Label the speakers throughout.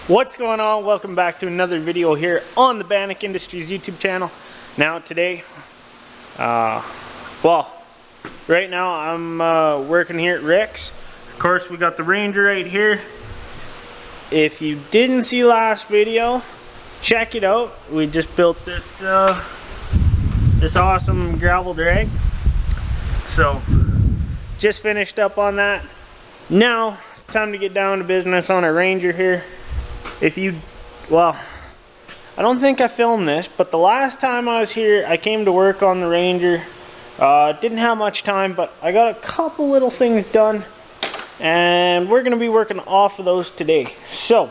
Speaker 1: What's going on? Welcome back to another video here on the Bannock Industries YouTube channel. Now today, right now I'm working here at Rick's. Of course, we got the Ranger right here. If you didn't see last video, check it out. We just built this this awesome gravel drag. So just finished up on that. Now time to get down to business on a Ranger here. I don't think I filmed this, but the last time I was here, I came to work on the Ranger. Didn't have much time, but I got a couple little things done, and we're gonna be working off of those today. So,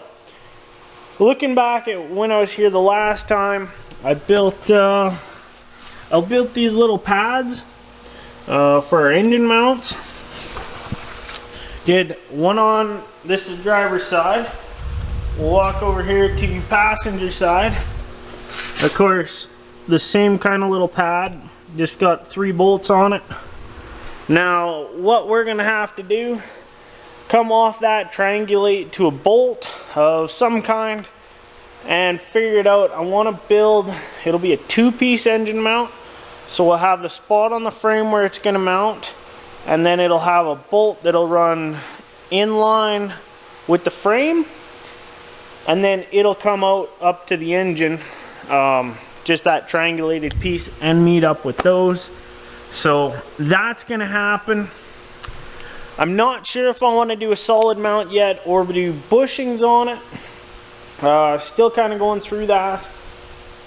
Speaker 1: looking back at when I was here the last time, I built these little pads for our engine mounts. Did one on this is driver's side. We'll walk over here to passenger side. Of course, the same kind of little pad, just got 3 bolts on it. Now, what we're gonna have to do, come off that, triangulate to a bolt of some kind, and figure it out. I want to build, it'll be a 2-piece engine mount. So we'll have the spot on the frame where it's gonna mount, and then it'll have a bolt that'll run in line with the frame, and then it'll come out up to the engine, just that triangulated piece, and meet up with those. So that's gonna happen. I'm not sure if I want to do a solid mount yet or do bushings on it. Still kind of going through that.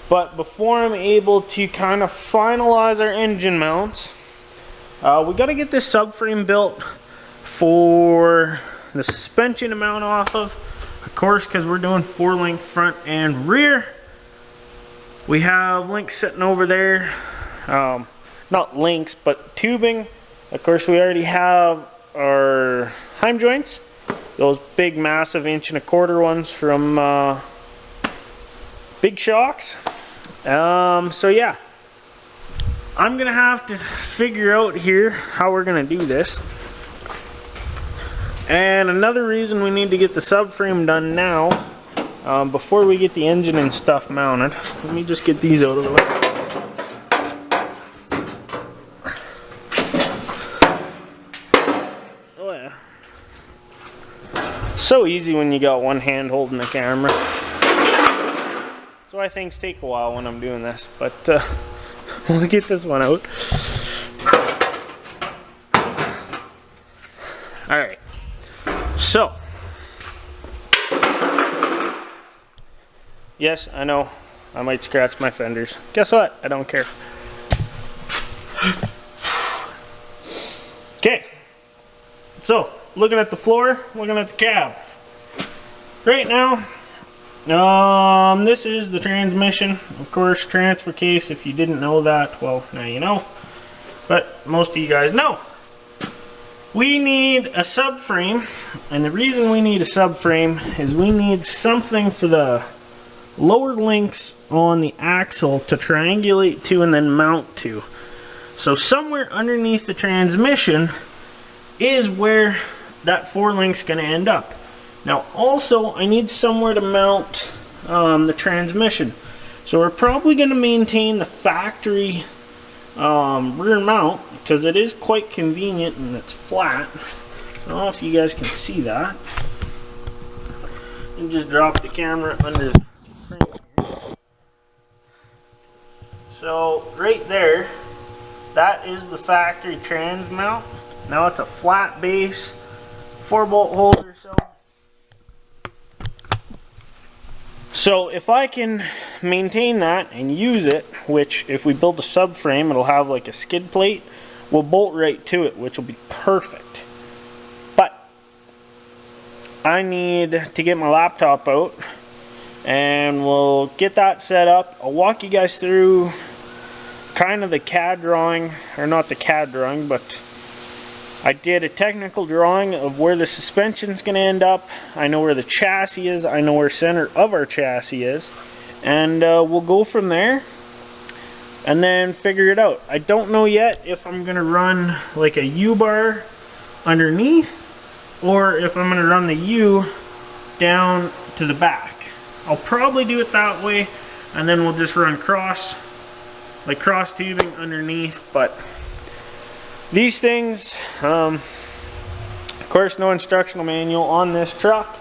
Speaker 1: But before I'm able to kind of finalize our engine mounts, we got to get this subframe built for the suspension to mount off of. Of course, because we're doing 4-link front and rear. We have links sitting over there. Not links, but tubing. Of course, we already have our heim joints. Those big, massive 1.25" ones from Big Shocks. So yeah. I'm going to have to figure out here how we're going to do this. And another reason we need to get the subframe done now, before we get the engine and stuff mounted. Let me just get these out of the way. Oh yeah. So easy when you got one hand holding the camera. That's why things take a while when I'm doing this, but we'll get this one out. Alright. So, yes, I know I might scratch my fenders. Guess what? I don't care. Okay, so looking at the floor, looking at the cab. Right now, this is the transmission. Of course, transfer case. If you didn't know that, well, now you know. But most of you guys know. We need a subframe, and the reason we need a subframe is we need something for the lower links on the axle to triangulate to and then mount to. So somewhere underneath the transmission is where that 4-link's going to end up. Now also, I need somewhere to mount the transmission. So we're probably going to maintain the factory rear mount, because it is quite convenient and it's flat. I don't know if you guys can see that. And just drop the camera under the frame here. So right there, that is the factory trans mount. Now it's a flat base, 4-bolt holder. So if I can maintain that and use it, which if we build a subframe, it'll have like a skid plate, we'll bolt right to it, which will be perfect. But I need to get my laptop out, and we'll get that set up. I'll walk you guys through kind of the CAD drawing, or not the CAD drawing, but I did a technical drawing of where the suspension's going to end up. I know where the chassis is. I know where center of our chassis is. And we'll go from there and then figure it out. I don't know yet if I'm going to run like a U-bar underneath, or if I'm going to run the U down to the back. I'll probably do it that way, and then we'll just run cross tubing underneath. But these things, of course, no instructional manual on this truck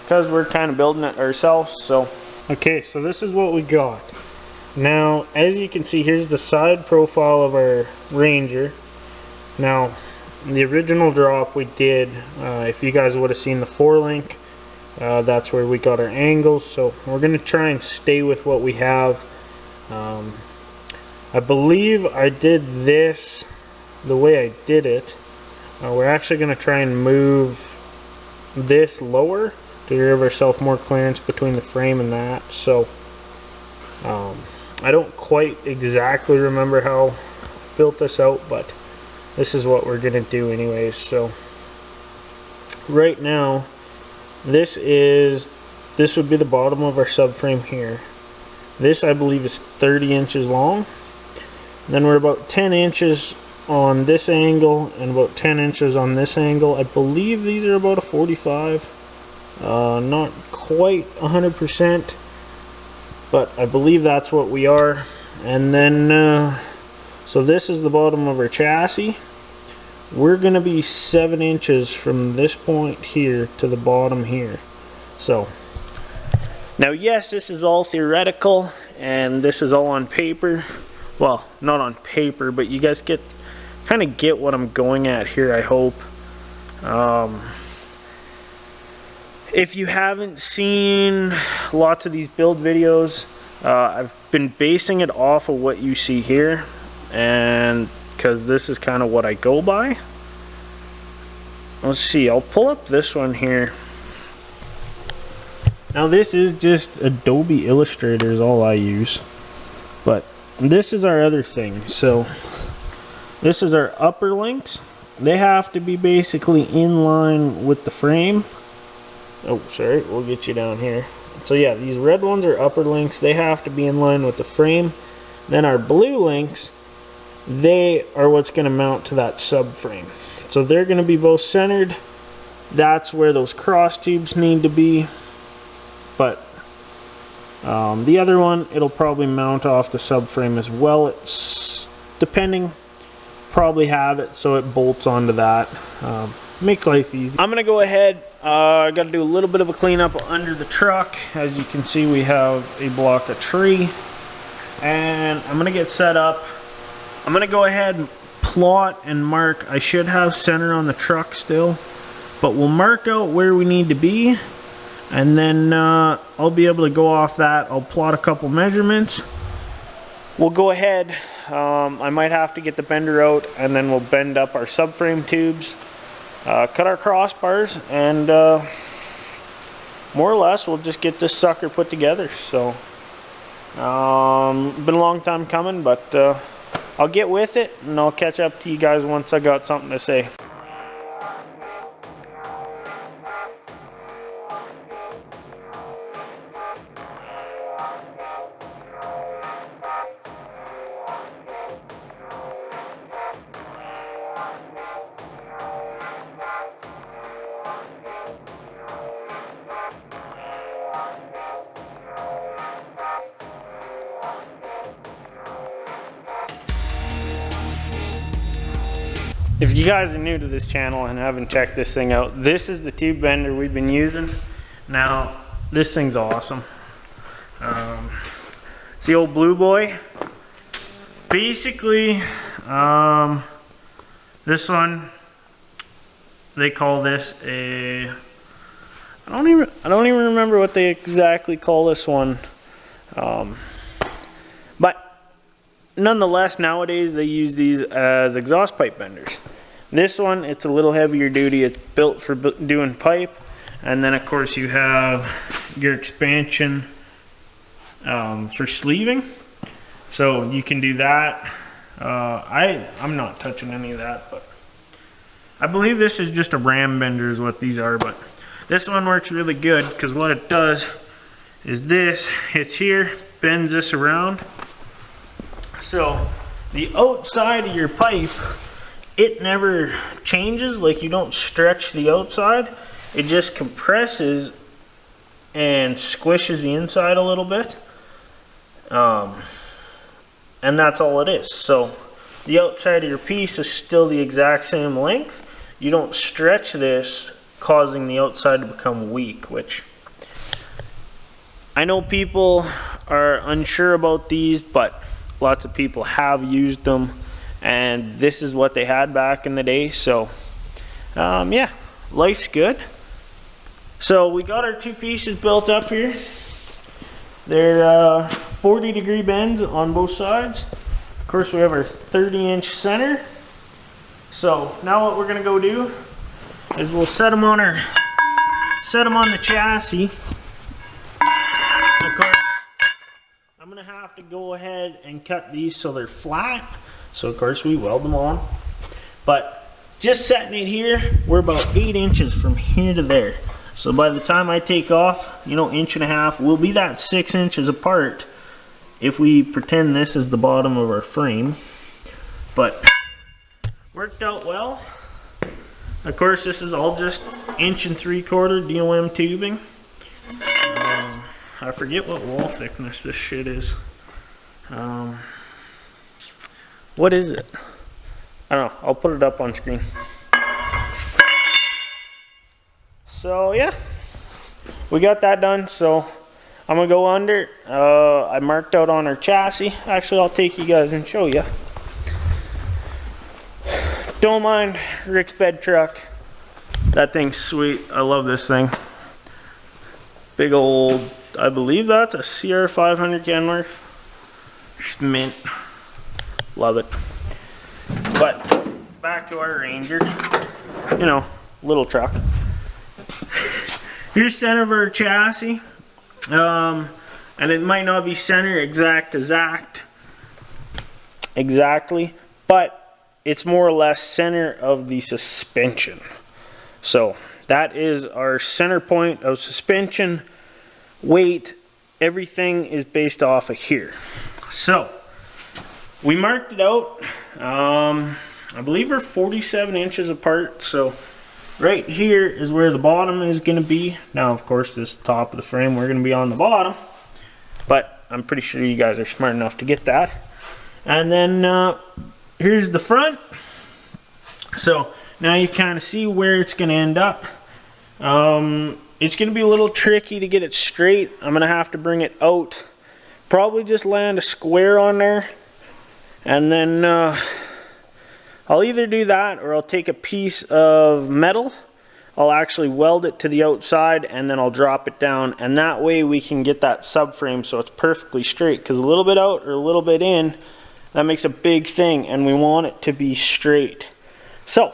Speaker 1: because we're kind of building it ourselves. So okay, so this is what we got. Now, as you can see, here's the side profile of our Ranger. Now, the original drop we did, if you guys would have seen the 4-link, that's where we got our angles. So we're going to try and stay with what we have. I believe I did this the way I did it. We're actually going to try and move this lower to give ourselves more clearance between the frame and that. So I don't quite exactly remember how I built this out, but this is what we're gonna do anyways. So right now, this would be the bottom of our subframe here. This, I believe, is 30 inches long. Then we're about 10 inches on this angle and about 10 inches on this angle. I believe these are about a 45. Not quite 100%. But I believe that's what we are. And then, so this is the bottom of our chassis. We're going to be 7 inches from this point here to the bottom here. So, now yes, this is all theoretical, and this is all on paper. Well, not on paper, but you guys kind of get what I'm going at here, I hope. If you haven't seen lots of these build videos, I've been basing it off of what you see here, and because this is kind of what I go by. Let's see, I'll pull up this one here. Now this is just Adobe Illustrator is all I use, but this is our other thing. So this is our upper links. They have to be basically in line with the frame. Oh, sorry, we'll get you down here. So yeah, these red ones are upper links. They have to be in line with the frame. Then our blue links, they are what's going to mount to that subframe. So they're going to be both centered. That's where those cross tubes need to be. But the other one, it'll probably mount off the subframe as well. It's depending, probably have it so it bolts onto that. Make life easy. I'm gonna go ahead, I gotta do a little bit of a cleanup under the truck. As you can see, we have a block of tree, and I'm gonna get set up. I'm gonna go ahead and plot and mark. I should have center on the truck still, but we'll mark out where we need to be, and then I'll be able to go off that. I'll plot a couple measurements. We'll go ahead, I might have to get the bender out, and then we'll bend up our subframe tubes. Cut our crossbars, and more or less we'll just get this sucker put together. So been a long time coming, but I'll get with it, and I'll catch up to you guys once I got something to say. If you guys are new to this channel and haven't checked this thing out, this is the tube bender we've been using. Now, this thing's awesome. It's the old Blue Boy. Basically, this one, they call this a, I don't even remember what they exactly call this one. But nonetheless, nowadays they use these as exhaust pipe benders. This one, it's a little heavier duty. It's built for doing pipe, and then of course you have your expansion for sleeving, so you can do that. I'm not touching any of that, but I believe this is just a ram bender is what these are. But this one works really good because what it does is this hits here, bends this around. So the outside of your pipe, it never changes. Like, you don't stretch the outside, it just compresses and squishes the inside a little bit. And that's all it is. So the outside of your piece is still the exact same length. You don't stretch this, causing the outside to become weak, which I know people are unsure about these, but lots of people have used them, and this is what they had back in the day. So yeah, life's good. So we got our two pieces built up here. They're 40-degree bends on both sides. Of course, we have our 30-inch center. So now what we're gonna go do is we'll set them on the chassis. Of course, I'm gonna have to go ahead and cut these so they're flat. So of course we weld them on. But just setting it here, we're about 8 inches from here to there. So by the time I take off, you know, 1.5 inches, we'll be that 6 inches apart if we pretend this is the bottom of our frame. But worked out well. Of course, this is all just 1 3/4 DOM tubing. I forget what wall thickness this shit is. What is it? I don't know. I'll put it up on screen. So yeah, we got that done. So I'm gonna go under. I marked out on our chassis. Actually, I'll take you guys and show you. Don't mind Rick's bed truck. That thing's sweet. I love this thing. Big old, I believe that's a CR 500 Kenworth. Just mint. Love it. But back to our Ranger. You know, little truck. Here's center of our chassis. And it might not be center exactly, but it's more or less center of the suspension. So that is our center point of suspension. Weight, everything is based off of here. So we marked it out. I believe we're 47 inches apart. So right here is where the bottom is going to be. Now, of course, this top of the frame, we're going to be on the bottom. But I'm pretty sure you guys are smart enough to get that. And then here's the front. So now you kind of see where it's going to end up. It's going to be a little tricky to get it straight. I'm going to have to bring it out. Probably just land a square on there. And then I'll either do that or I'll take a piece of metal. I'll actually weld it to the outside and then I'll drop it down. And that way we can get that subframe so it's perfectly straight. Because a little bit out or a little bit in, that makes a big thing. And we want it to be straight. So,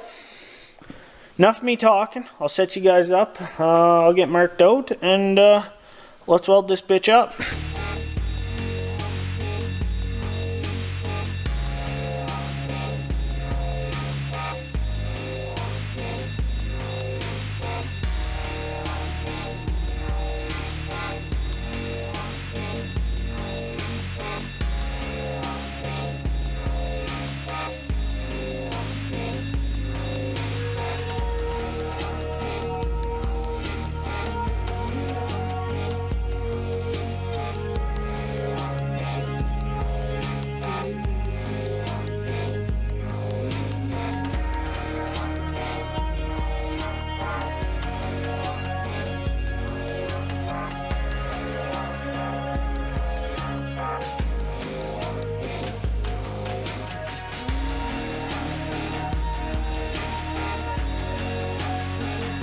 Speaker 1: enough of me talking. I'll set you guys up. I'll get marked out and let's weld this bitch up.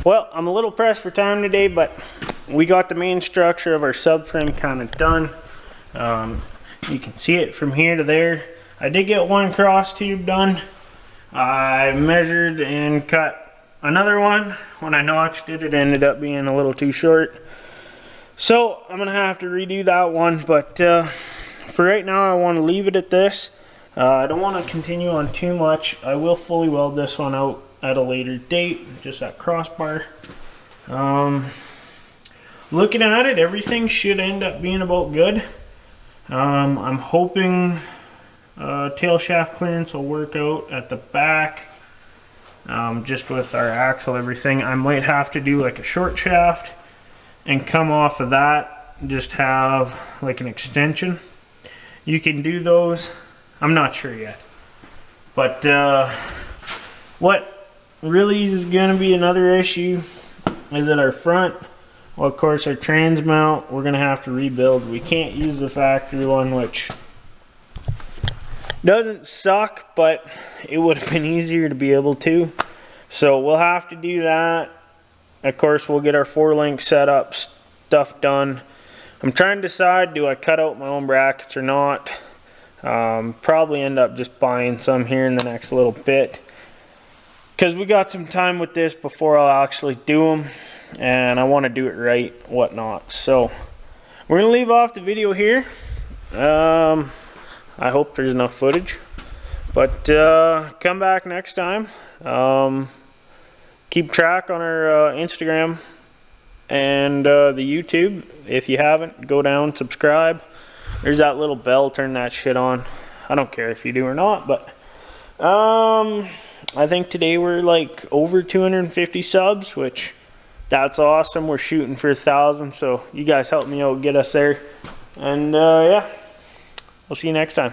Speaker 1: Well, I'm a little pressed for time today, but we got the main structure of our subframe kind of done. You can see it from here to there. I did get one cross tube done. I measured and cut another one. When I notched it, it ended up being a little too short. So I'm gonna have to redo that one, but for right now I want to leave it at this. I don't want to continue on too much. I will fully weld this one out at a later date, just that crossbar. Looking at it, everything should end up being about good. I'm hoping tail shaft clearance will work out at the back, just with our axle, everything. I might have to do like a short shaft and come off of that, just have like an extension. You can do those. I'm not sure yet. But what really is going to be another issue is at our front. Well, of course, our trans mount, we're going to have to rebuild. We can't use the factory one, which doesn't suck, but it would have been easier to be able to. So we'll have to do that. Of course, we'll get our 4-link setup stuff done. I'm trying to decide, do I cut out my own brackets or not? Probably end up just buying some here in the next little bit, because we got some time with this before I'll actually do them, and I want to do it right, whatnot. So we're gonna leave off the video here. I hope there's enough footage, but come back next time. Keep track on our Instagram and the YouTube. If you haven't, go down, subscribe. There's that little bell, turn that shit on. I don't care if you do or not, but I think today we're like over 250 subs, which that's awesome. We're shooting for 1,000, so you guys help me out, get us there. And yeah, we'll see you next time.